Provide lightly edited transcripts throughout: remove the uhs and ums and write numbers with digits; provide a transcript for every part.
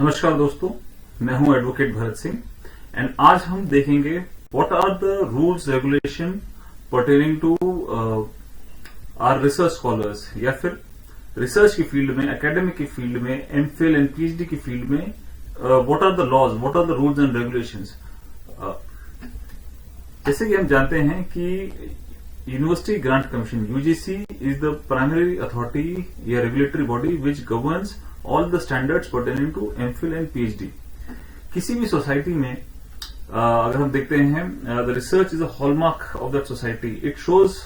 नमस्कार दोस्तों, मैं हूं एडवोकेट भरत सिंह एंड आज हम देखेंगे what are the rules regulation pertaining to our research scholars या फिर रिसर्च की फील्ड में, एकेडमिक की फील्ड में, एमफिल एंड पीएचडी की फील्ड में what are the laws, what are the rules and regulations. जैसे कि हम जानते हैं कि University grant Commission UGC is the primary authority या regulatory body which governs all the standards pertaining to MPhil and PhD। किसी भी सोसाइटी में अगर हम देखते हैं the research is a hallmark of that society। It shows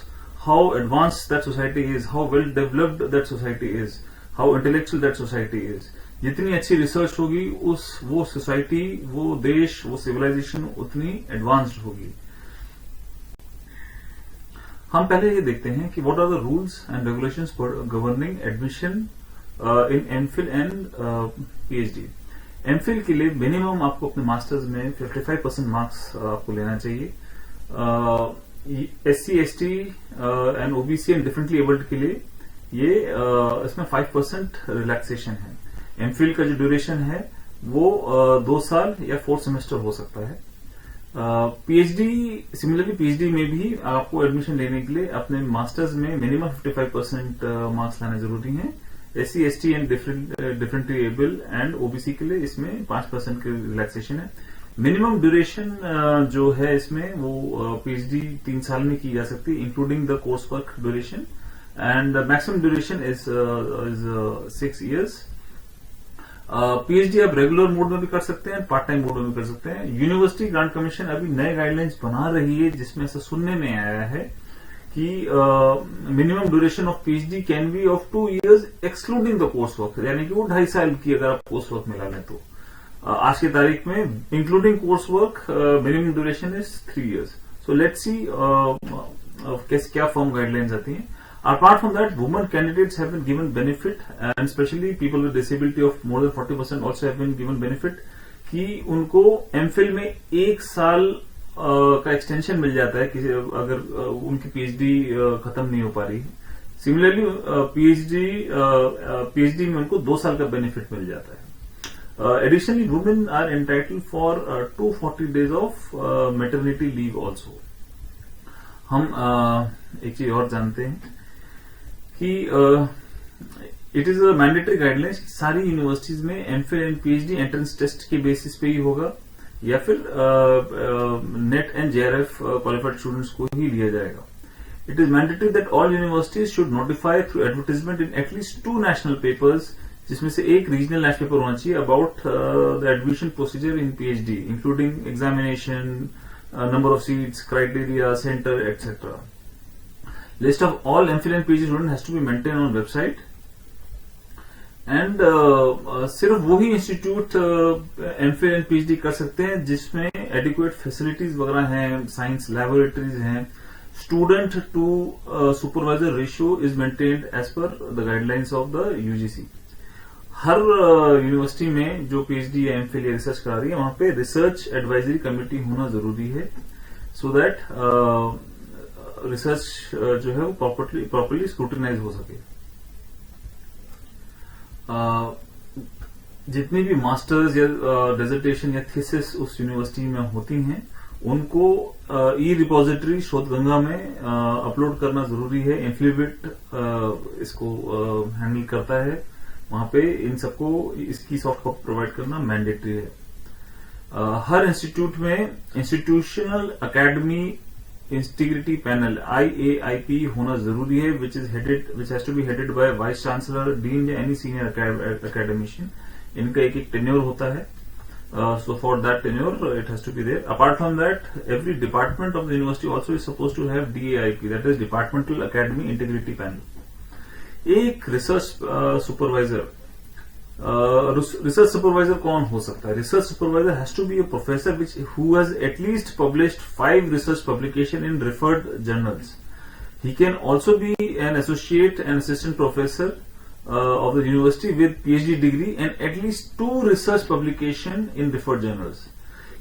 how advanced that society is, how well developed that society is, how intellectual that society is। जितनी अच्छी research होगी वो सोसाइटी, वो देश, वो सिविलाइजेशन उतनी एडवांस्ड होगी। हम पहले ये देखते हैं कि what are the rules and regulations for governing admission in MPhil and PhD. MPhil के लिए मिनिमम आपको अपने मास्टर्स में 55% मार्क्स आपको लेना चाहिए। SC, ST and OBC and differently abled के लिए ये इसमें 5% रिलैक्सेशन है। एमफिल का जो ड्यूरेशन है वो 2 साल या 4 सेमेस्टर हो सकता है। पीएचडी, सिमिलरली पीएचडी में भी आपको एडमिशन लेने के लिए अपने मास्टर्स में मिनिमम 55% मार्क्स लाना जरूरी है। SC, ST and differently able and OBC के लिए इसमें 5% की रिलैक्सेशन है। मिनिमम ड्यूरेशन जो है इसमें वो पीएचडी 3 साल में की जा सकती है, including the course work duration, and maximum duration is 6 years. PhD आप रेगुलर मोड में भी कर सकते हैं, पार्ट टाइम मोड में भी कर सकते हैं। यूनिवर्सिटी ग्रांट कमीशन अभी नए गाइडलाइंस बना रही है जिसमें ऐसा सुनने में आया है कि minimum duration of PhD can be of 2 years excluding the course work, यानी कि वो 2.5 साल की अगर आप कोर्स वर्क मिला लें तो आज की तारीख में including course work minimum duration is 3 years। So let's see क्या फॉर्म गाइडलाइंस आती हैं। Apart from that, women candidates have been given benefit and specially people with disability of more than 40% also have been given benefit कि उनको MPhil में 1 साल का extension मिल जाता है किसी अगर उनकी पीएचडी खत्म नहीं हो पा रही है। सिमिलरली पीएचडी में उनको 2 साल का बेनिफिट मिल जाता है। Additionally women are entitled for 240 days of maternity leave also. हम एक चीज और जानते हैं कि it is a mandatory guidelines, सारी यूनिवर्सिटीज में MPhil and PhD entrance test के बेसिस पे ही होगा या फिर NET and JRF qualified students को ही लिया जाएगा। It is mandatory that all universities should notify through advertisement in at least 2 national papers, जिसमें से एक रीजनल नेशनल पेपर होना चाहिए about the admission procedure in PhD, including examination, number of seats, criteria, centre etcetera. List of all MPhil and PhD student has to be maintain on website and सिर्फ वही institute MPhil and PhD कर सकते हैं जिसमें adequate facilities वगैरह हैं, science laboratories हैं। Student to supervisor ratio is maintained as per the guidelines of the UGC. हर यूनिवर्सिटी में जो पीएचडी या एमफिल या रिसर्च करा रही है वहां पे रिसर्च एडवाइजरी कमेटी होना जरूरी है, सो दैट रिसर्च जो है वो प्रॉपर्ली स्क्रूटिनाइज हो सके। जितनी भी मास्टर्स या डिसर्टेशन या थीसिस उस यूनिवर्सिटी में होती हैं उनको ई रिपोजिटरी शोधगंगा में अपलोड करना जरूरी है। इन्फ्लीबिट इसको हैंडल करता है, वहां पे इन सबको इसकी सॉफ्ट कॉपी प्रोवाइड करना मैंडेटरी है। हर इंस्टीट्यूट में institutional academy integrity panel IAIP होना जरूरी है, which has to be headed by vice chancellor, dean or any senior academician. इनका एक टेन्योर होता है, so for that tenure it has to be there. Apart from that, every department of the university also is supposed to have DAIP, that is Departmental Academy Integrity Panel। एक research supervisor, research supervisor कौन हो सकता है? Research supervisor has to be a professor who has at least published 5 research publication in refereed journals. He can also be an associate and assistant professor of the university with PhD degree and at least 2 research publication in referred journals.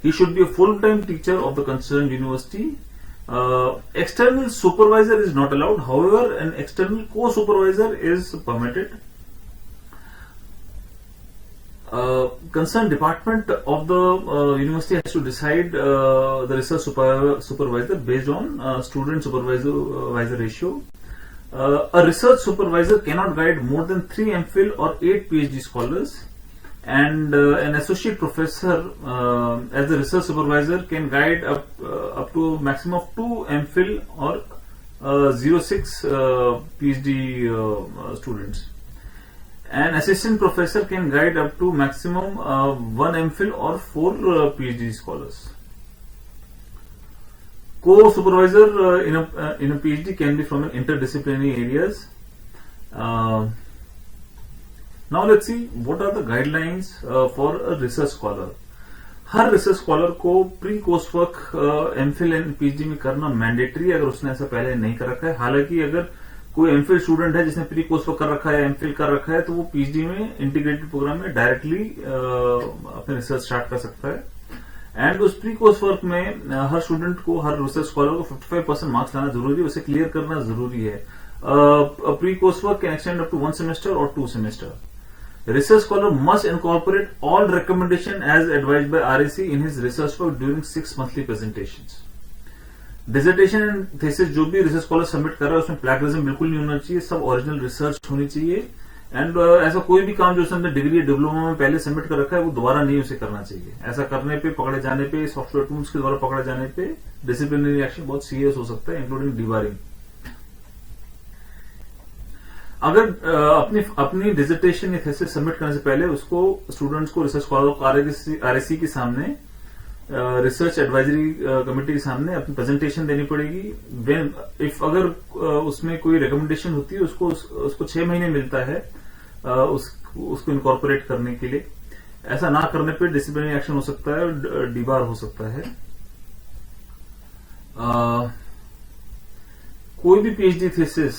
He should be a full-time teacher of the concerned university. External supervisor is not allowed. However, an external co-supervisor is permitted. concerned department of the university has to decide the research supervisor based on student supervisor ratio. A research supervisor cannot guide more than 3 MPhil or 8 PhD scholars, and an associate professor as the research supervisor can guide up to a maximum of 2 MPhil or 06 PhD students. An assistant professor can guide up to maximum 1 MPhil or 4 PhD scholars. Co-supervisor in a PhD can be from an interdisciplinary areas. Now let's see what are the guidelines for a research scholar. हर research scholar को pre course work MPhil and PhD में करना mandatory अगर उसने ऐसा पहले नहीं कर रखा है। हालांकि अगर कोई एमफिल स्टूडेंट है जिसने प्री कोर्स वर्क कर रखा है, एमफिल कर रखा है, तो वो पीएचडी में इंटीग्रेटेड प्रोग्राम में डायरेक्टली अपने रिसर्च स्टार्ट कर सकता है। एंड उस प्री कोर्स वर्क में हर स्टूडेंट को, हर रिसर्च स्कॉलर को 55% मार्क्स लाना जरूरी है, उसे क्लियर करना जरूरी है। Pre course work can extend up to 1 semester or 2 semester. Research scholar must incorporate all recommendation as advised by RAC in his research work during 6 monthly presentations. Dissertation and thesis जो भी research scholar submit कर रहा है उसमें plagiarism बिल्कुल नहीं होना चाहिए, सब ओरिजिनल रिसर्च होनी चाहिए। एंड ऐसा कोई भी काम जो उसने डिग्री या डिप्लोमा में पहले सबमिट कर रखा है वो दोबारा नहीं उसे करना चाहिए। ऐसा करने पे, पकड़े जाने पे, सॉफ्टवेयर टूल्स के द्वारा पकड़े जाने पे डिसिप्लिनरी एक्शन बहुत सीरियस हो सकता है, इंक्लूडिंग डिबारिंग। अगर अपनी डिसर्टेशन या थीसिस सबमिट करने से पहले उसको, स्टूडेंट्स को, रिसर्च स्कॉलर को आरएसी के सामने, रिसर्च एडवाइजरी कमेटी के सामने अपनी प्रेजेंटेशन देनी पड़ेगी। अगर उसमें कोई रिकमेंडेशन होती है उसको 6 महीने मिलता है उसको इनकॉर्पोरेट करने के लिए। ऐसा ना करने पे डिसिप्लिनरी एक्शन हो सकता है, डिबार हो सकता है। कोई भी पीएचडी थीसिस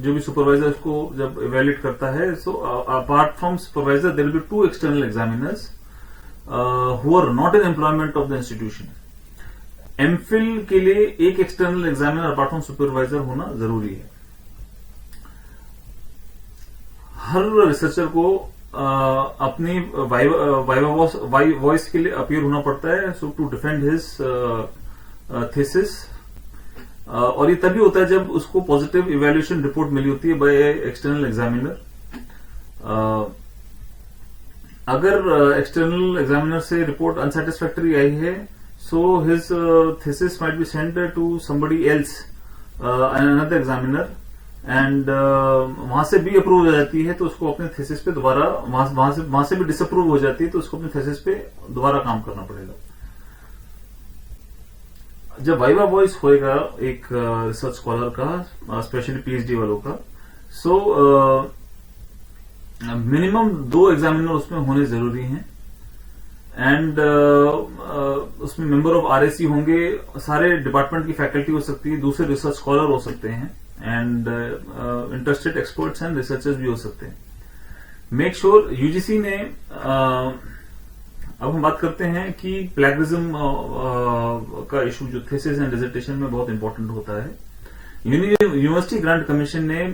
जो भी सुपरवाइजर उसको जब इवेल्युएट करता है, so apart from supervisor there will be 2 external examiners who are not in employment of the institution. MPhil के लिए एक external examiner apart from supervisor होना जरूरी है। हर रिसर्चर को अपनी वॉइस के लिए अपीयर होना पड़ता है, सो टू डिफेंड हिज थीसिस। और ये तभी होता है जब उसको पॉजिटिव इवैल्यूएशन रिपोर्ट मिली होती है बाय एक्सटर्नल एग्जामिनर। अगर एक्सटर्नल एग्जामिनर से रिपोर्ट अनसेटिस्फैक्टरी आई है, so his thesis might be send to somebody else, another examiner, and वहां से भी अप्रूव हो जाती है तो उसको अपने थीसिस पे दोबारा, वहां से भी डिसअप्रूव हो जाती है तो उसको अपने थीसिस पे दोबारा काम करना पड़ेगा। जब वाइवा वॉइस होएगा एक रिसर्च स्कॉलर का, स्पेशली पीएचडी वालों का, सो मिनिमम 2 एग्जामिनर उसमें होने जरूरी हैं। एंड उसमें मेंबर ऑफ आरएसी होंगे, सारे डिपार्टमेंट की फैकल्टी हो सकती है, दूसरे रिसर्च स्कॉलर हो सकते हैं, and interested experts and researchers भी हो सकते हैं। मेक श्योर यूजीसी ने अब हम बात करते हैं कि प्लैगरिज्म का इशू जो थीसिस एंड डिसर्टेशन में बहुत इंपॉर्टेंट होता है। यूनिवर्सिटी ग्रांट कमीशन ने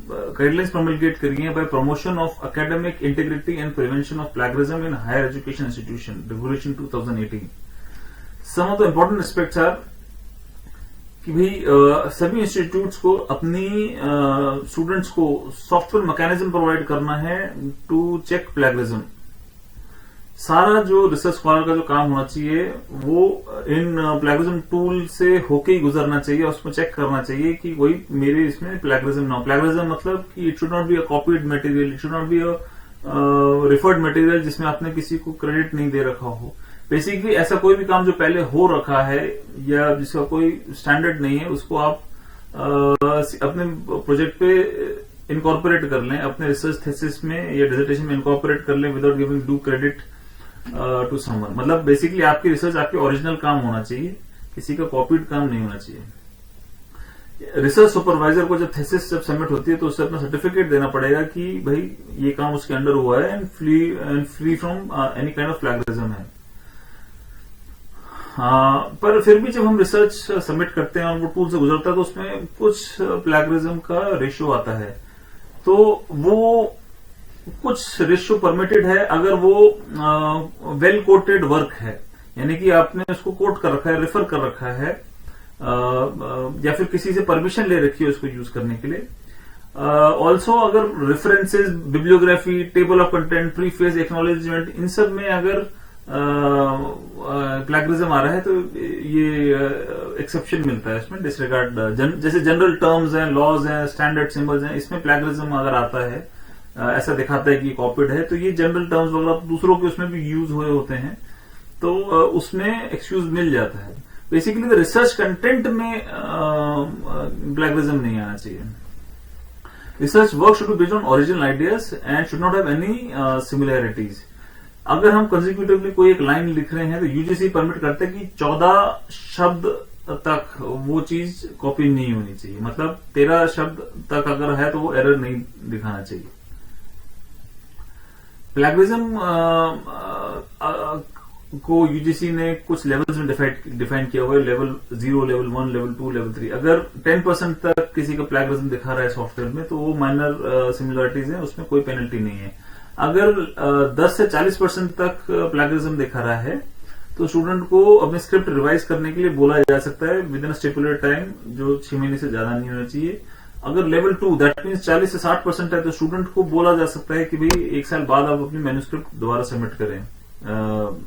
गाइडलाइंस प्रोमलगेट करी है by promotion of academic integrity and prevention of plagiarism in higher education institution, regulation 2018। Some of the important aspects are कि भाई सभी इंस्टीट्यूट्स को अपनी स्टूडेंट्स को सॉफ्टवेयर मैकेनिज्म प्रोवाइड करना है टू चेक प्लैगरिज्म। सारा जो रिसर्च स्कॉलर का जो काम होना चाहिए वो इन प्लैगरिज्म टूल से होके ही गुजरना चाहिए, उसमें चेक करना चाहिए कि कोई मेरे इसमें प्लैगरिज्म ना हो। प्लैगरिज्म मतलब कि it should not be a copied material, it should not be a referred material जिसमें आपने किसी को क्रेडिट नहीं दे रखा हो। बेसिकली ऐसा कोई भी काम जो पहले हो रखा है या जिसका कोई स्टैंडर्ड नहीं है उसको आप अपने प्रोजेक्ट पे इनकॉर्पोरेट कर लें, अपने रिसर्च थीसिस में या डिसर्टेशन में इनकॉर्पोरेट कर लें without giving due credit to someone. मतलब बेसिकली आपकी रिसर्च आपके ओरिजिनल काम होना चाहिए, किसी का कॉपीड काम नहीं होना चाहिए। रिसर्च सुपरवाइजर को जब थीसिस जब सबमिट होती है तो उससे अपना सर्टिफिकेट देना पड़ेगा कि भाई ये काम उसके अंडर हुआ है and free from any kind of plagiarism है। पर फिर भी जब हम रिसर्च सबमिट करते हैं और वो टूल से गुजरता है तो उसमें कुछ प्लैगरिज्म का रेशियो आता है, तो कुछ रेशियो परमिटेड है अगर वो वेल कोटेड वर्क है, यानी कि आपने उसको कोट कर रखा है, रेफर कर रखा है, या फिर किसी से परमिशन ले रखी है उसको यूज करने के लिए। ऑल्सो अगर references, bibliography, table of content, preface, acknowledgement, इन सब में अगर प्लैगरिज्म आ रहा है तो ये एक्सेप्शन मिलता है इसमें। डिसरिगार्ड जैसे जनरल टर्म्स हैं, लॉज हैं, स्टैंडर्ड सिंबल्स हैं, इसमें प्लैगरिज्म अगर आता है, ऐसा दिखाता है कि कॉपीड है, तो ये जनरल टर्म्स वगैरह दूसरों के उसमें भी यूज हुए होते हैं, तो उसमें एक्सक्यूज मिल जाता है। बेसिकली द रिसर्च कंटेंट में प्लैगरिज्म नहीं आना चाहिए। Research work should be based on original ideas and should not have any similarities. अगर हम कंसेक्यूटिवली कोई एक लाइन लिख रहे हैं तो यूजीसी परमिट करते हैं कि 14 शब्द तक वो चीज कॉपी नहीं होनी चाहिए, मतलब 13 शब्द तक अगर है तो वो एरर नहीं दिखाना चाहिए। प्लैगरिज्म को यूजीसी ने कुछ लेवल्स में डिफाइन किया हुआ है, लेवल 0, लेवल 1, लेवल 2, लेवल 3। अगर 10% तक किसी का प्लैगरिज्म दिखा रहा है सॉफ्टवेयर में तो वो माइनर सिमिलरिटीज है, उसमें कोई पेनल्टी नहीं है। अगर 10 से 40% तक प्लैगरिज्म दिखा रहा है तो स्टूडेंट को अपने स्क्रिप्ट रिवाइज करने के लिए बोला जा सकता है विद इन स्टिपुलेटेड टाइम, जो 6 महीने से ज्यादा नहीं होना चाहिए। अगर लेवल 2 दैट मीन्स 40 से 60% है तो स्टूडेंट को बोला जा सकता है कि भाई 1 साल बाद आप अपनी मैन्युस्क्रिप्ट दोबारा सबमिट करें,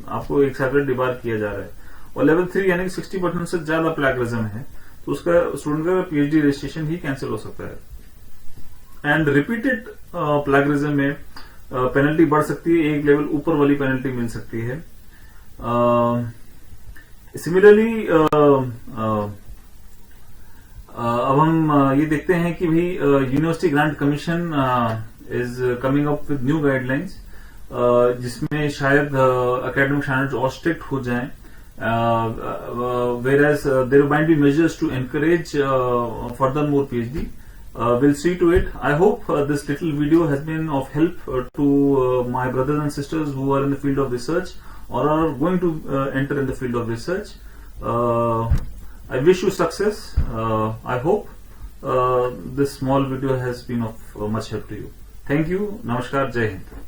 आपको 1 साल का डिबार किया जा रहा है। और लेवल 3 यानी कि 60% से ज्यादा प्लैगरिज्म है तो उसका स्टूडेंट का पीएचडी रजिस्ट्रेशन ही कैंसिल हो सकता है। एंड रिपीटेड प्लैगरिज्म में पेनल्टी बढ़ सकती है, एक लेवल ऊपर वाली पेनल्टी मिल सकती है। सिमिलरली अब हम ये देखते हैं कि भाई university grant commission is coming up with new guidelines, जिसमें शायद एकेडमिक स्टैंडर्ड्स और स्ट्रिक्ट हो जाएं, whereas there might be measures to encourage furthermore PhD. We'll see to it. I hope this little video has been of help to my brothers and sisters who are in the field of research or are going to enter in the field of research. I wish you success. I hope this small video has been of much help to you. Thank you. Namaskar. Jai Hind.